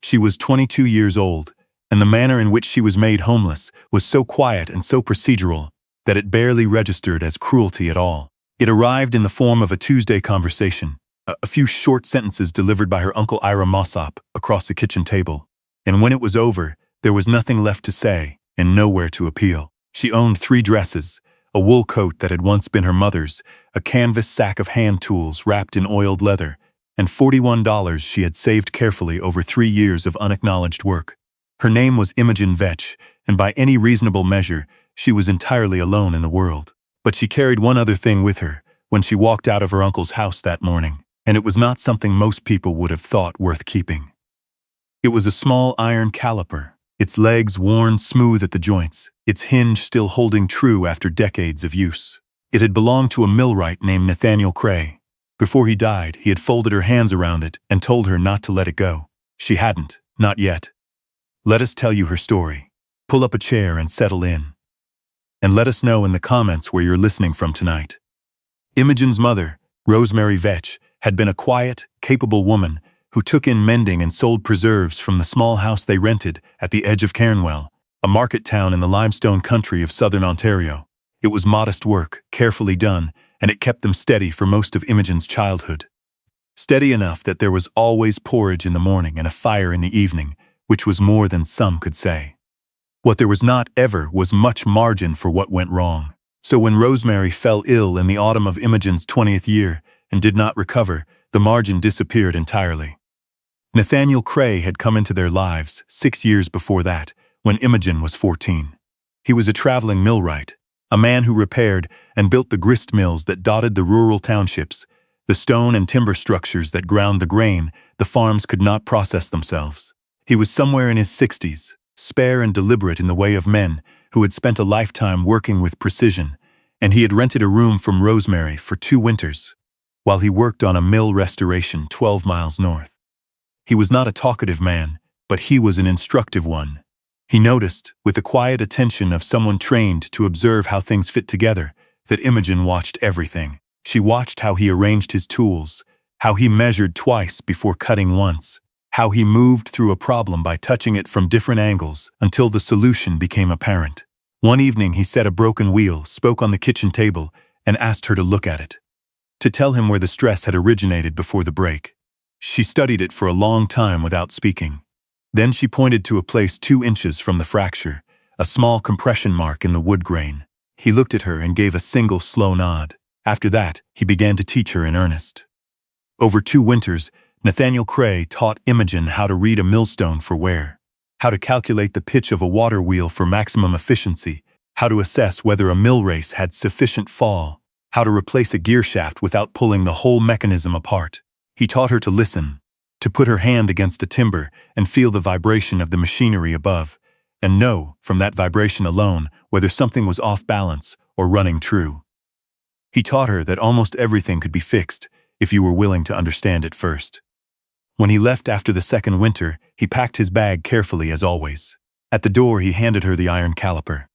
She was 22 years old, and the manner in which she was made homeless was so quiet and so procedural that it barely registered as cruelty at all. It arrived in the form of a Tuesday conversation, a few short sentences delivered by her uncle Ira Mossop across the kitchen table. And when it was over, there was nothing left to say and nowhere to appeal. She owned 3 dresses, a wool coat that had once been her mother's, a canvas sack of hand tools wrapped in oiled leather, and $41 she had saved carefully over 3 years of unacknowledged work. Her name was Imogen Vetch, and by any reasonable measure, she was entirely alone in the world. But she carried one other thing with her when she walked out of her uncle's house that morning, and it was not something most people would have thought worth keeping. It was a small iron caliper, its legs worn smooth at the joints, its hinge still holding true after decades of use. It had belonged to a millwright named Nathaniel Cray. Before he died, he had folded her hands around it and told her not to let it go. She hadn't, not yet. Let us tell you her story. Pull up a chair and settle in. And let us know in the comments where you're listening from tonight. Imogen's mother, Rosemary Vetch, had been a quiet, capable woman who took in mending and sold preserves from the small house they rented at the edge of Cairnwell, a market town in the limestone country of southern Ontario. It was modest work, carefully done, and it kept them steady for most of Imogen's childhood. Steady enough that there was always porridge in the morning and a fire in the evening, which was more than some could say. What there was not ever was much margin for what went wrong. So when Rosemary fell ill in the autumn of Imogen's 20th year and did not recover, the margin disappeared entirely. Nathaniel Cray had come into their lives 6 years before that, when Imogen was 14. He was a traveling millwright, a man who repaired and built the grist mills that dotted the rural townships, the stone and timber structures that ground the grain the farms could not process themselves. He was somewhere in his 60s, spare and deliberate in the way of men who had spent a lifetime working with precision, and he had rented a room from Rosemary for 2 winters, while he worked on a mill restoration 12 miles north. He was not a talkative man, but he was an instructive one. He noticed, with the quiet attention of someone trained to observe how things fit together, that Imogen watched everything. She watched how he arranged his tools, how he measured twice before cutting once, how he moved through a problem by touching it from different angles until the solution became apparent. One evening he set a broken wheel, spoke on the kitchen table, and asked her to look at it, to tell him where the stress had originated before the break. She studied it for a long time without speaking. Then she pointed to a place 2 inches from the fracture, a small compression mark in the wood grain. He looked at her and gave a single slow nod. After that, he began to teach her in earnest. Over 2 winters, Nathaniel Cray taught Imogen how to read a millstone for wear, how to calculate the pitch of a water wheel for maximum efficiency, how to assess whether a mill race had sufficient fall, how to replace a gear shaft without pulling the whole mechanism apart. He taught her to listen, to put her hand against a timber and feel the vibration of the machinery above, and know, from that vibration alone, whether something was off balance or running true. He taught her that almost everything could be fixed if you were willing to understand it first. When he left after the 2nd winter, he packed his bag carefully as always. At the door, he handed her the iron caliper.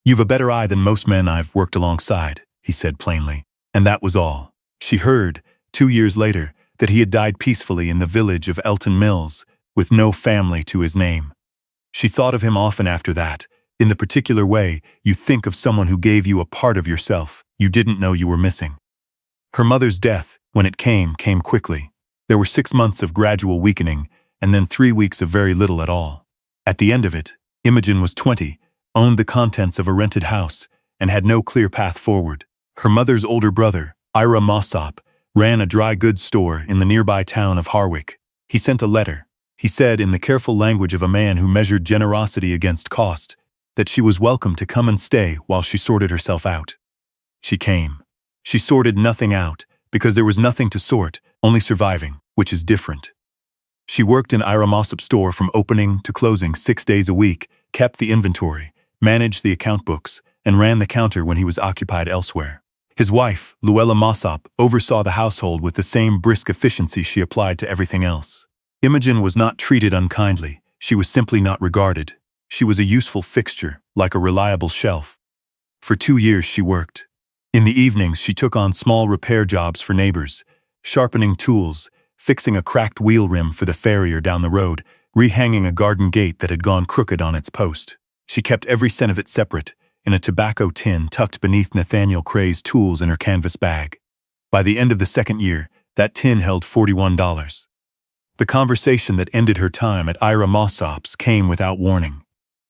"You've a better eye than most men I've worked alongside," he said plainly. And that was all. She heard, 2 years later, that he had died peacefully in the village of Elton Mills, with no family to his name. She thought of him often after that, in the particular way you think of someone who gave you a part of yourself you didn't know you were missing. Her mother's death, when it came quickly. There were 6 months of gradual weakening, and then 3 weeks of very little at all. At the end of it, Imogen was 20, owned the contents of a rented house, and had no clear path forward. Her mother's older brother, Ira Mossop, ran a dry goods store in the nearby town of Harwick. He sent a letter. He said, in the careful language of a man who measured generosity against cost, that she was welcome to come and stay while she sorted herself out. She came. She sorted nothing out, because there was nothing to sort, only surviving, which is different. She worked in Ira Mossop's store from opening to closing 6 days a week, kept the inventory, managed the account books, and ran the counter when he was occupied elsewhere. His wife, Luella Mossop, oversaw the household with the same brisk efficiency she applied to everything else. Imogen was not treated unkindly. She was simply not regarded. She was a useful fixture, like a reliable shelf. For 2 years she worked. In the evenings she took on small repair jobs for neighbors, sharpening tools, fixing a cracked wheel rim for the farrier down the road, rehanging a garden gate that had gone crooked on its post. She kept every cent of it separate, in a tobacco tin tucked beneath Nathaniel Cray's tools in her canvas bag. By the end of the second year, that tin held $41. The conversation that ended her time at Ira Mossop's came without warning.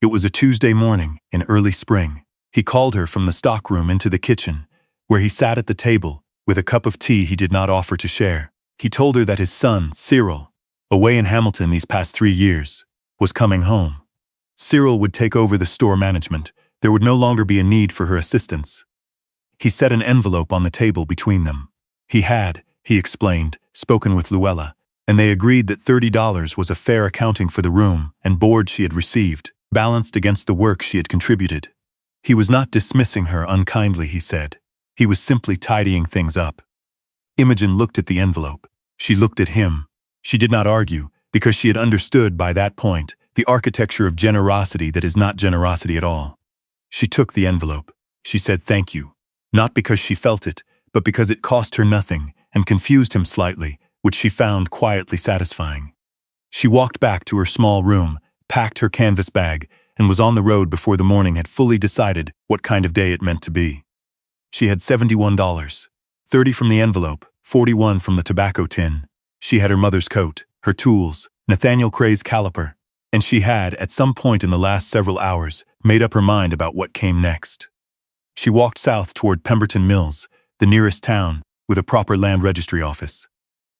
It was a Tuesday morning in early spring. He called her from the stockroom into the kitchen, where he sat at the table with a cup of tea he did not offer to share. He told her that his son, Cyril, away in Hamilton these past 3 years, was coming home. Cyril would take over the store management. There would no longer be a need for her assistance. He set an envelope on the table between them. He had, he explained, spoken with Luella, and they agreed that $30 was a fair accounting for the room and board she had received, balanced against the work she had contributed. He was not dismissing her unkindly, he said. He was simply tidying things up. Imogen looked at the envelope. She looked at him. She did not argue, because she had understood by that point the architecture of generosity that is not generosity at all. She took the envelope. She said thank you, not because she felt it, but because it cost her nothing and confused him slightly, which she found quietly satisfying. She walked back to her small room, packed her canvas bag, and was on the road before the morning had fully decided what kind of day it meant to be. She had $71, 30 from the envelope, 41 from the tobacco tin. She had her mother's coat, her tools, Nathaniel Cray's caliper, and she had, at some point in the last several hours, made up her mind about what came next. She walked south toward Pemberton Mills, the nearest town, with a proper land registry office.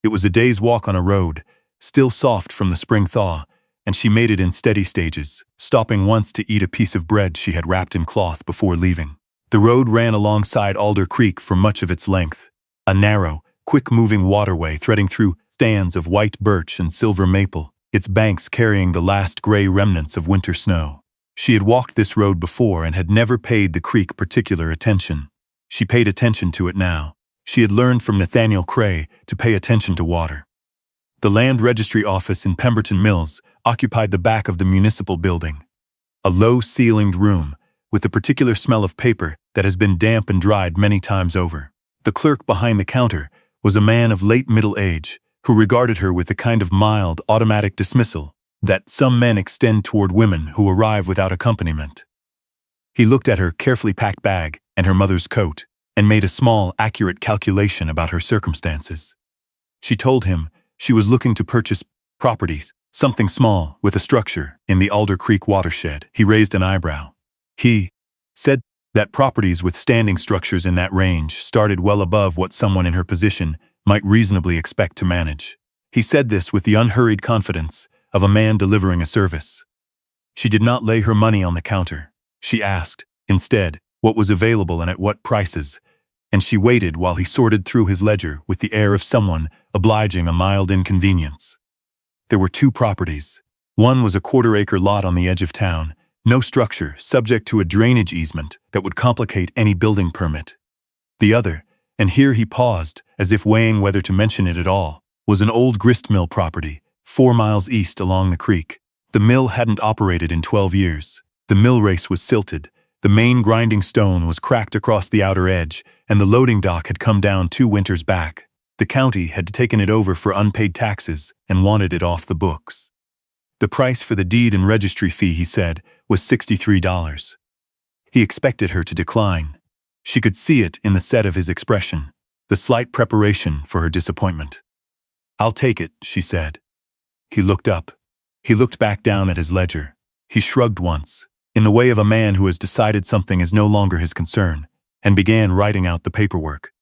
It was a day's walk on a road, still soft from the spring thaw, and she made it in steady stages, stopping once to eat a piece of bread she had wrapped in cloth before leaving. The road ran alongside Alder Creek for much of its length, a narrow, quick-moving waterway threading through stands of white birch and silver maple, its banks carrying the last gray remnants of winter snow. She had walked this road before and had never paid the creek particular attention. She paid attention to it now. She had learned from Nathaniel Cray to pay attention to water. The land registry office in Pemberton Mills occupied the back of the municipal building, a low-ceilinged room with the particular smell of paper that has been damp and dried many times over. The clerk behind the counter was a man of late middle age who regarded her with the kind of mild, automatic dismissal that some men extend toward women who arrive without accompaniment. He looked at her carefully packed bag and her mother's coat and made a small, accurate calculation about her circumstances. She told him she was looking to purchase properties, something small, with a structure, in the Alder Creek watershed. He raised an eyebrow. He said that properties with standing structures in that range started well above what someone in her position might reasonably expect to manage. He said this with the unhurried confidence of a man delivering a service. She did not lay her money on the counter. She asked, instead, what was available and at what prices, and she waited while he sorted through his ledger with the air of someone obliging a mild inconvenience. There were 2 properties. One was a quarter-acre lot on the edge of town, no structure, subject to a drainage easement that would complicate any building permit. The other, and here he paused, as if weighing whether to mention it at all, was an old grist mill property, 4 miles east along the creek. The mill hadn't operated in 12 years. The mill race was silted, the main grinding stone was cracked across the outer edge, and the loading dock had come down 2 winters back. The county had taken it over for unpaid taxes and wanted it off the books. The price for the deed and registry fee, he said, was $63. He expected her to decline. She could see it in the set of his expression, the slight preparation for her disappointment. "I'll take it," she said. He looked up. He looked back down at his ledger. He shrugged once, in the way of a man who has decided something is no longer his concern, and began writing out the paperwork.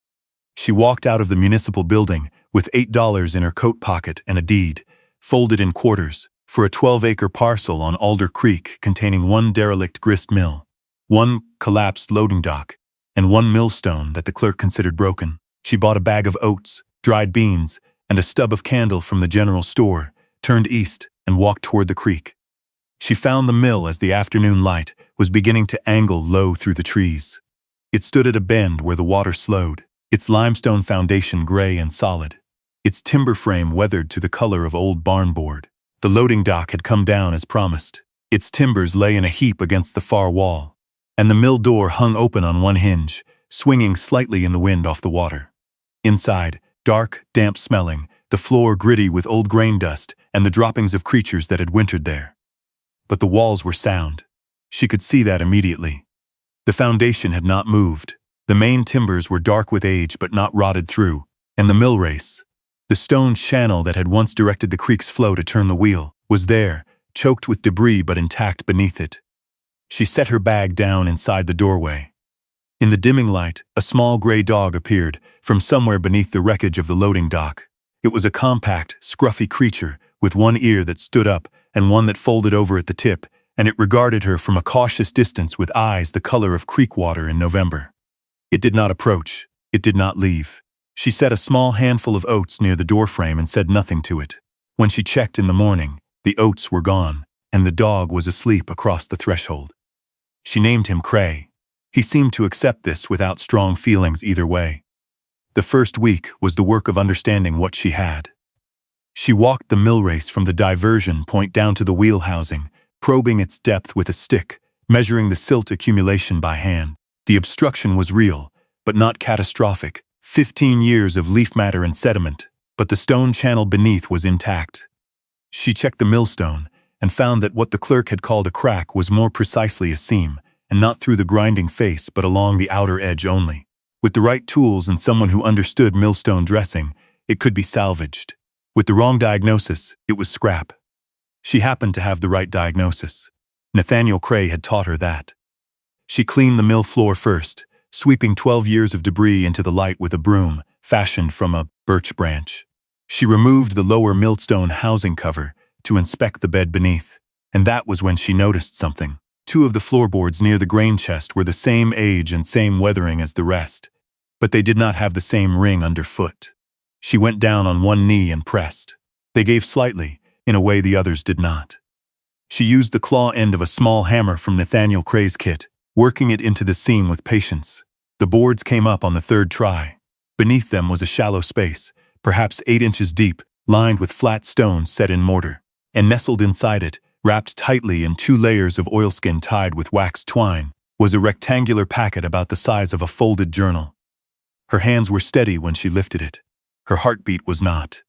She walked out of the municipal building with $8 in her coat pocket and a deed, folded in quarters, for a 12-acre parcel on Alder Creek containing 1 derelict grist mill, 1 collapsed loading dock, and 1 millstone that the clerk considered broken. She bought a bag of oats, dried beans, and a stub of candle from the general store, turned east, and walked toward the creek. She found the mill as the afternoon light was beginning to angle low through the trees. It stood at a bend where the water slowed, its limestone foundation gray and solid, its timber frame weathered to the color of old barn board. The loading dock had come down as promised. Its timbers lay in a heap against the far wall, and the mill door hung open on 1 hinge, swinging slightly in the wind off the water. Inside, dark, damp-smelling, the floor gritty with old grain dust, and the droppings of creatures that had wintered there. But the walls were sound. She could see that immediately. The foundation had not moved. The main timbers were dark with age but not rotted through, and the mill race, the stone channel that had once directed the creek's flow to turn the wheel, was there, choked with debris but intact beneath it. She set her bag down inside the doorway. In the dimming light, a small gray dog appeared from somewhere beneath the wreckage of the loading dock. It was a compact, scruffy creature with one ear that stood up and one that folded over at the tip, and it regarded her from a cautious distance with eyes the color of creek water in November. It did not approach. It did not leave. She set a small handful of oats near the doorframe and said nothing to it. When she checked in the morning, the oats were gone, and the dog was asleep across the threshold. She named him Cray. He seemed to accept this without strong feelings either way. The first week was the work of understanding what she had. She walked the mill race from the diversion point down to the wheel housing, probing its depth with a stick, measuring the silt accumulation by hand. The obstruction was real, but not catastrophic. 15 years of leaf matter and sediment, but the stone channel beneath was intact. She checked the millstone and found that what the clerk had called a crack was more precisely a seam, and not through the grinding face but along the outer edge only. With the right tools and someone who understood millstone dressing, it could be salvaged. With the wrong diagnosis, it was scrap. She happened to have the right diagnosis. Nathaniel Cray had taught her that. She cleaned the mill floor first, sweeping 12 years of debris into the light with a broom fashioned from a birch branch. She removed the lower millstone housing cover to inspect the bed beneath, and that was when she noticed something. 2 of the floorboards near the grain chest were the same age and same weathering as the rest, but they did not have the same ring underfoot. She went down on one knee and pressed. They gave slightly, in a way the others did not. She used the claw end of a small hammer from Nathaniel Cray's kit, working it into the seam with patience. The boards came up on the 3rd try. Beneath them was a shallow space, perhaps 8 inches deep, lined with flat stones set in mortar, and nestled inside it, wrapped tightly in 2 layers of oilskin tied with waxed twine, was a rectangular packet about the size of a folded journal. Her hands were steady when she lifted it. Her heartbeat was not.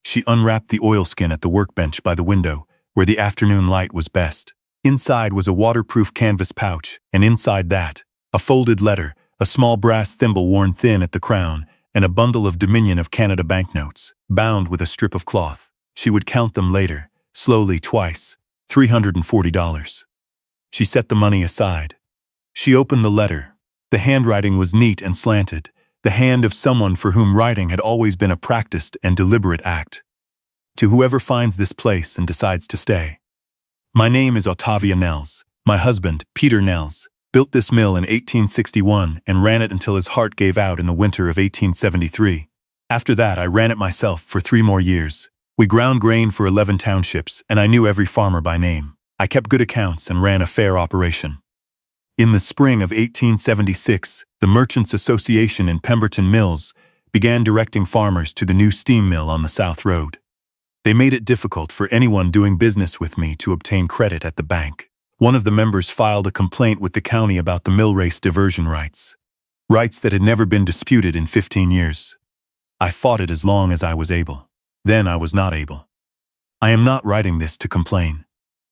She unwrapped the oilskin at the workbench by the window, where the afternoon light was best. Inside was a waterproof canvas pouch, and inside that, a folded letter, a small brass thimble worn thin at the crown, and a bundle of Dominion of Canada banknotes, bound with a strip of cloth. She would count them later, slowly twice, $340. She set the money aside. She opened the letter. The handwriting was neat and slanted, the hand of someone for whom writing had always been a practiced and deliberate act. To whoever finds this place and decides to stay. My name is Ottavia Nelles. My husband, Peter Nelles, built this mill in 1861 and ran it until his heart gave out in the winter of 1873. After that, I ran it myself for 3 more years. We ground grain for 11 townships, and I knew every farmer by name. I kept good accounts and ran a fair operation. In the spring of 1876, the Merchants' Association in Pemberton Mills began directing farmers to the new steam mill on the South Road. They made it difficult for anyone doing business with me to obtain credit at the bank. One of the members filed a complaint with the county about the mill race diversion rights that had never been disputed in 15 years. I fought it as long as I was able. Then I was not able. I am not writing this to complain.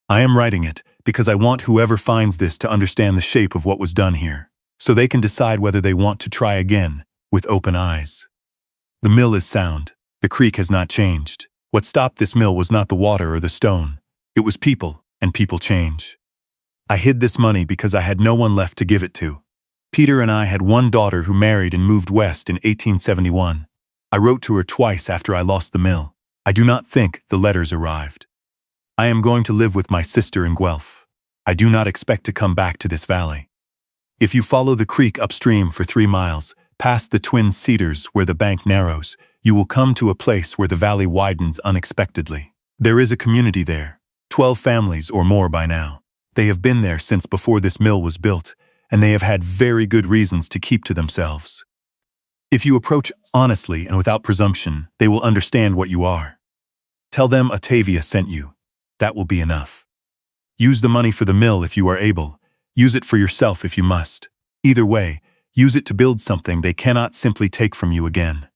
I am writing it because I want whoever finds this to understand the shape of what was done here, so they can decide whether they want to try again with open eyes. The mill is sound. The creek has not changed. What stopped this mill was not the water or the stone. It was people, and people change. I hid this money because I had no one left to give it to. Peter and I had one daughter who married and moved west in 1871. I wrote to her twice after I lost the mill. I do not think the letters arrived. I am going to live with my sister in Guelph. I do not expect to come back to this valley. If you follow the creek upstream for 3 miles, past the Twin Cedars where the bank narrows, you will come to a place where the valley widens unexpectedly. There is a community there, 12 families or more by now. They have been there since before this mill was built, and they have had very good reasons to keep to themselves. If you approach honestly and without presumption, they will understand what you are. Tell them Ottavia sent you. That will be enough. Use the money for the mill if you are able. Use it for yourself if you must. Either way, use it to build something they cannot simply take from you again.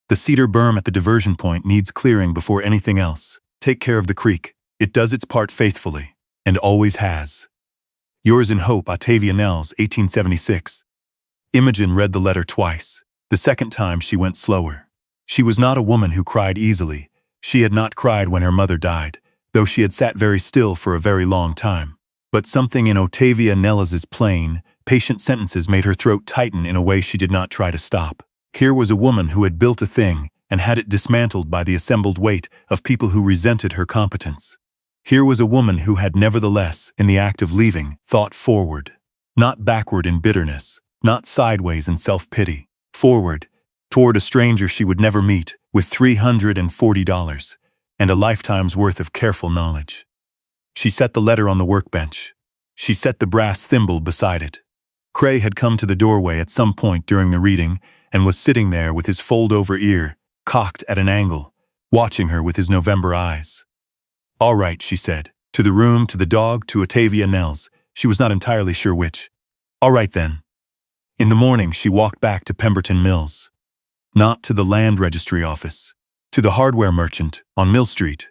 The cedar berm at the diversion point needs clearing before anything else. Take care of the creek. It does its part faithfully, and always has. Yours in hope, Ottavia Nelles, 1876. Imogen read the letter twice. The second time she went slower. She was not a woman who cried easily. She had not cried when her mother died, though she had sat very still for a very long time. But something in Ottavia Nelles's plain, patient sentences made her throat tighten in a way she did not try to stop. Here was a woman who had built a thing and had it dismantled by the assembled weight of people who resented her competence. Here was a woman who had nevertheless, in the act of leaving, thought forward. Not backward in bitterness, not sideways in self-pity. Forward, toward a stranger she would never meet, with $340 and a lifetime's worth of careful knowledge. She set the letter on the workbench. She set the brass thimble beside it. Cray had come to the doorway at some point during the reading and was sitting there with his fold-over ear, cocked at an angle, watching her with his November eyes. "All right," she said. To the room, to the dog, to Ottavia Nelles. She was not entirely sure which. "All right then." In the morning, she walked back to Pemberton Mills. Not to the land registry office. To the hardware merchant on Mill Street,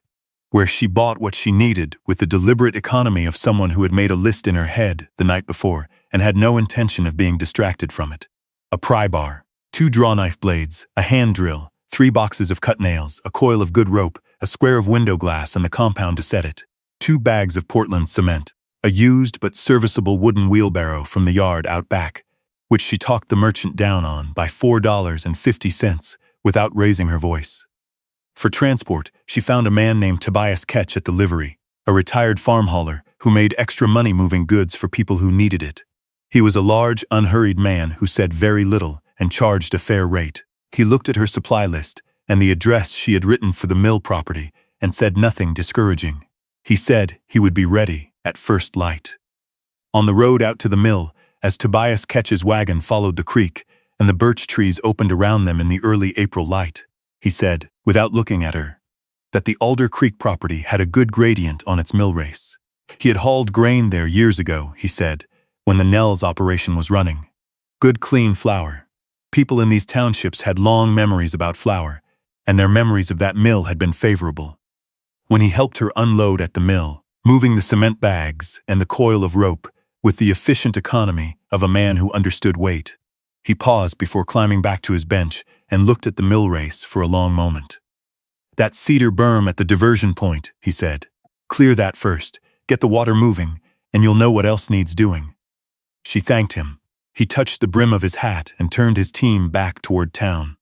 where she bought what she needed with the deliberate economy of someone who had made a list in her head the night before and had no intention of being distracted from it. A pry bar, 2 draw-knife blades, a hand drill, 3 boxes of cut nails, a coil of good rope, a square of window glass and the compound to set it, 2 bags of Portland cement, a used but serviceable wooden wheelbarrow from the yard out back, which she talked the merchant down on by $4.50 without raising her voice. For transport, she found a man named Tobias Ketch at the livery, a retired farm hauler who made extra money moving goods for people who needed it. He was a large, unhurried man who said very little and charged a fair rate. He looked at her supply list and the address she had written for the mill property and said nothing discouraging. He said he would be ready at first light. On the road out to the mill, as Tobias Ketch's wagon followed the creek and the birch trees opened around them in the early April light, he said, without looking at her, that the Alder Creek property had a good gradient on its mill race. He had hauled grain there years ago, he said, when the Nelles operation was running. Good clean flour. People in these townships had long memories about flour, and their memories of that mill had been favorable. When he helped her unload at the mill, moving the cement bags and the coil of rope with the efficient economy of a man who understood weight, he paused before climbing back to his bench and looked at the mill race for a long moment. "That cedar berm at the diversion point," he said. "Clear that first, get the water moving, and you'll know what else needs doing." She thanked him. He touched the brim of his hat and turned his team back toward town.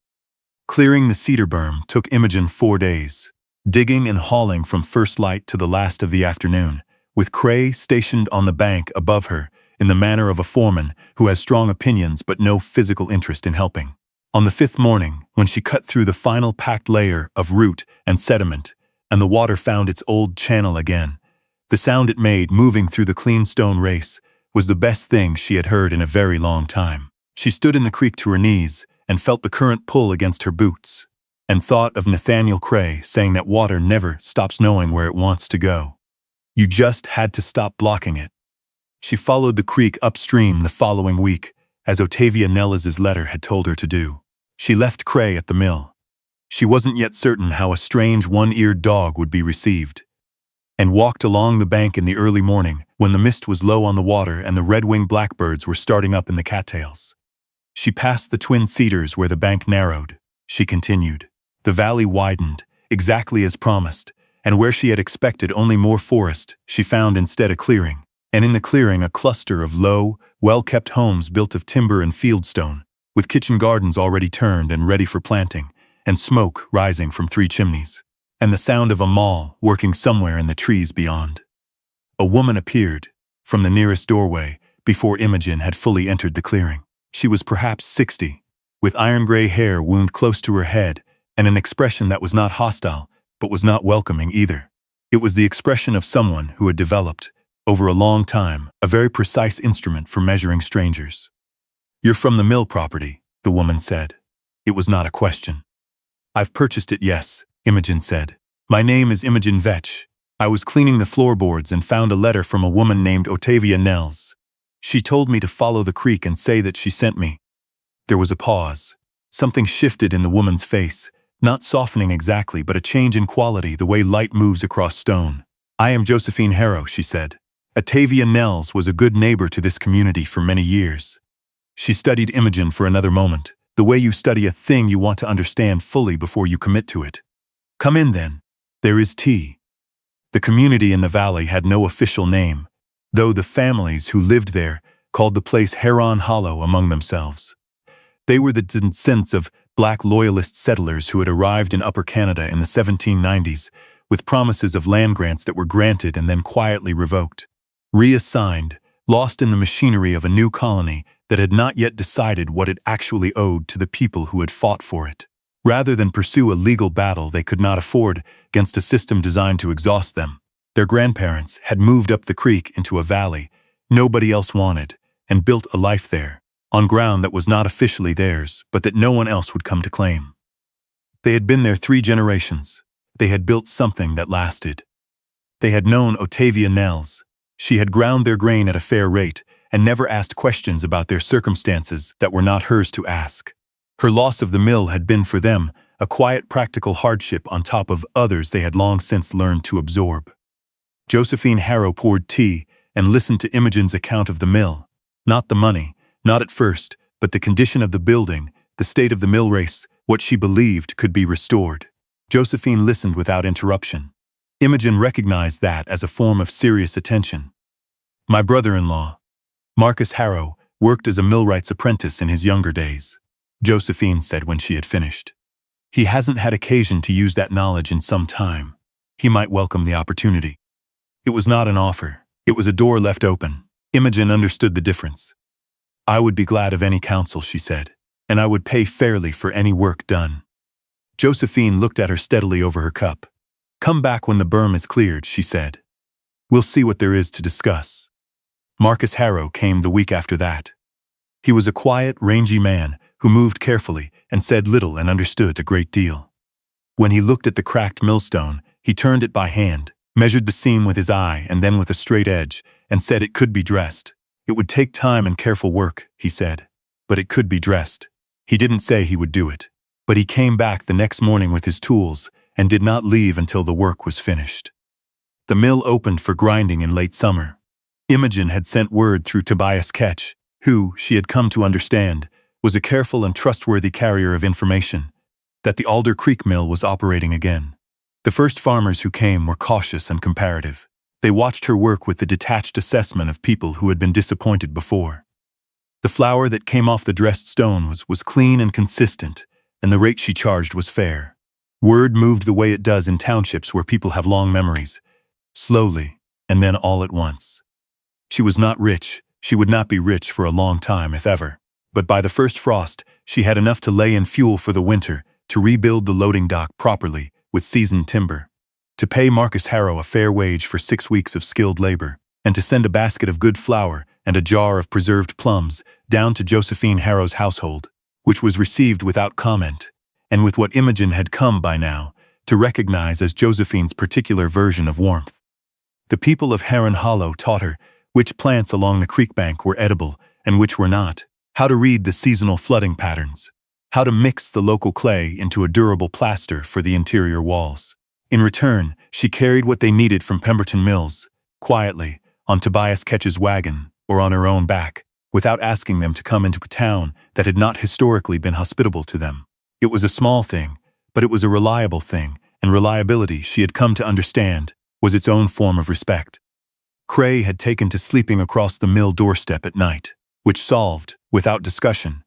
Clearing the cedar berm took Imogen 4 days, digging and hauling from first light to the last of the afternoon, with Cray stationed on the bank above her in the manner of a foreman who has strong opinions but no physical interest in helping. On the 5th morning, when she cut through the final packed layer of root and sediment, and the water found its old channel again, the sound it made moving through the clean stone race was the best thing she had heard in a very long time. She stood in the creek to her knees and felt the current pull against her boots, and thought of Nathaniel Cray saying that water never stops knowing where it wants to go. You just had to stop blocking it. She followed the creek upstream the following week, as Ottavia Nelles's letter had told her to do. She left Cray at the mill. She wasn't yet certain how a strange one-eared dog would be received, and walked along the bank in the early morning when the mist was low on the water and the red-winged blackbirds were starting up in the cattails. She passed the twin cedars where the bank narrowed. She continued. The valley widened, exactly as promised, and where she had expected only more forest, she found instead a clearing, and in the clearing a cluster of low, well-kept homes built of timber and fieldstone, with kitchen gardens already turned and ready for planting, and smoke rising from 3 chimneys, and the sound of a maul working somewhere in the trees beyond. A woman appeared from the nearest doorway before Imogen had fully entered the clearing. She was perhaps 60, with iron-gray hair wound close to her head and an expression that was not hostile, but was not welcoming either. It was the expression of someone who had developed, over a long time, a very precise instrument for measuring strangers. "You're from the mill property," the woman said. It was not a question. "I've purchased it, yes," Imogen said. "My name is Imogen Vetch. I was cleaning the floorboards and found a letter from a woman named Ottavia Nelles. She told me to follow the creek and say that she sent me." There was a pause. Something shifted in the woman's face, Not softening exactly, but a change in quality, the way light moves across stone. "I am Josephine Harrow," she said. "Ottavia Nelles was a good neighbor to this community for many years." She studied Imogen for another moment, the way you study a thing you want to understand fully before you commit to it. "Come in, then. There is tea." The community in the valley had no official name, though the families who lived there called the place Heron Hollow among themselves. They were the descendants of black loyalist settlers who had arrived in Upper Canada in the 1790s, with promises of land grants that were granted and then quietly revoked. Reassigned, lost in the machinery of a new colony that had not yet decided what it actually owed to the people who had fought for it. Rather than pursue a legal battle they could not afford against a system designed to exhaust them, their grandparents had moved up the creek into a valley nobody else wanted and built a life there, on ground that was not officially theirs, but that no one else would come to claim. They had been there 3 generations. They had built something that lasted. They had known Ottavia Nelles. She had ground their grain at a fair rate and never asked questions about their circumstances that were not hers to ask. Her loss of the mill had been for them a quiet practical hardship on top of others they had long since learned to absorb. Josephine Harrow poured tea and listened to Imogen's account of the mill. Not the money, not at first, but the condition of the building, the state of the mill race, what she believed could be restored. Josephine listened without interruption. Imogen recognized that as a form of serious attention. "My brother-in-law, Marcus Harrow, worked as a millwright's apprentice in his younger days," Josephine said when she had finished. "He hasn't had occasion to use that knowledge in some time. He might welcome the opportunity." It was not an offer. It was a door left open. Imogen understood the difference. "I would be glad of any counsel," she said, "and I would pay fairly for any work done." Josephine looked at her steadily over her cup. "Come back when the berm is cleared," she said. "We'll see what there is to discuss." Marcus Harrow came the week after that. He was a quiet, rangy man who moved carefully and said little and understood a great deal. When he looked at the cracked millstone, he turned it by hand, measured the seam with his eye and then with a straight edge, and said it could be dressed. It would take time and careful work, he said, but it could be dressed. He didn't say he would do it, but he came back the next morning with his tools and did not leave until the work was finished. The mill opened for grinding in late summer. Imogen had sent word through Tobias Ketch, who, she had come to understand, was a careful and trustworthy carrier of information, that the Alder Creek mill was operating again. The first farmers who came were cautious and comparative. They watched her work with the detached assessment of people who had been disappointed before. The flour that came off the dressed stone was clean and consistent, and the rate she charged was fair. Word moved the way it does in townships where people have long memories, slowly, and then all at once. She was not rich. She would not be rich for a long time, if ever. But by the first frost, she had enough to lay in fuel for the winter, to rebuild the loading dock properly, with seasoned timber, to pay Marcus Harrow a fair wage for 6 weeks of skilled labor, and to send a basket of good flour and a jar of preserved plums down to Josephine Harrow's household, which was received without comment, and with what Imogen had come by now to recognize as Josephine's particular version of warmth. The people of Heron Hollow taught her which plants along the creek bank were edible and which were not, how to read the seasonal flooding patterns, how to mix the local clay into a durable plaster for the interior walls. In return, she carried what they needed from Pemberton Mills, quietly, on Tobias Ketch's wagon or on her own back, without asking them to come into a town that had not historically been hospitable to them. It was a small thing, but it was a reliable thing, and reliability, she had come to understand, was its own form of respect. Cray had taken to sleeping across the mill doorstep at night, which solved, without discussion,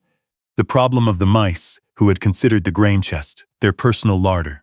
the problem of the mice who had considered the grain chest their personal larder.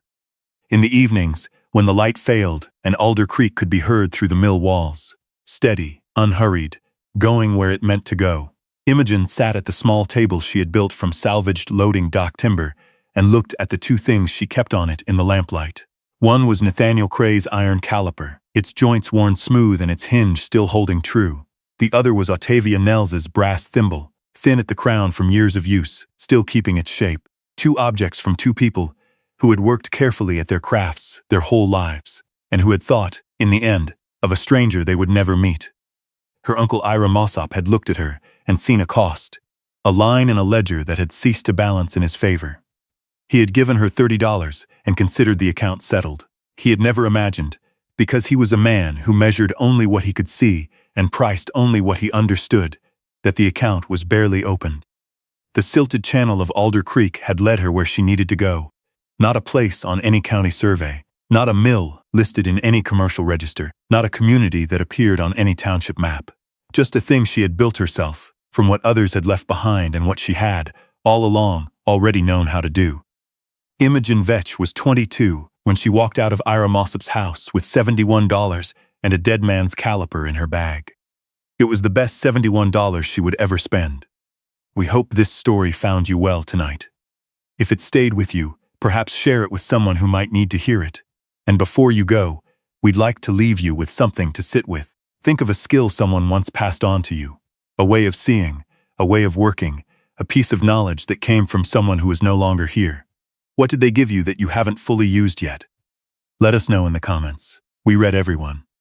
In the evenings, when the light failed and Alder Creek could be heard through the mill walls, steady, unhurried, going where it meant to go, Imogen sat at the small table she had built from salvaged loading dock timber and looked at the 2 things she kept on it in the lamplight. One was Nathaniel Cray's iron caliper, its joints worn smooth and its hinge still holding true. The other was Ottavia Nelles's brass thimble, thin at the crown from years of use, still keeping its shape. 2 objects from 2 people who had worked carefully at their crafts their whole lives, and who had thought, in the end, of a stranger they would never meet. Her uncle Ira Mossop had looked at her and seen a cost, a line in a ledger that had ceased to balance in his favor. He had given her $30 and considered the account settled. He had never imagined, because he was a man who measured only what he could see and priced only what he understood, that the account was barely opened. The silted channel of Alder Creek had led her where she needed to go. Not a place on any county survey, not a mill listed in any commercial register, not a community that appeared on any township map. Just a thing she had built herself, from what others had left behind and what she had, all along, already known how to do. Imogen Vetch was 22 when she walked out of Ira Mossop's house with $71 and a dead man's caliper in her bag. It was the best $71 she would ever spend. We hope this story found you well tonight. If it stayed with you, perhaps share it with someone who might need to hear it. And before you go, we'd like to leave you with something to sit with. Think of a skill someone once passed on to you, a way of seeing, a way of working, a piece of knowledge that came from someone who is no longer here. What did they give you that you haven't fully used yet? Let us know in the comments. We read everyone.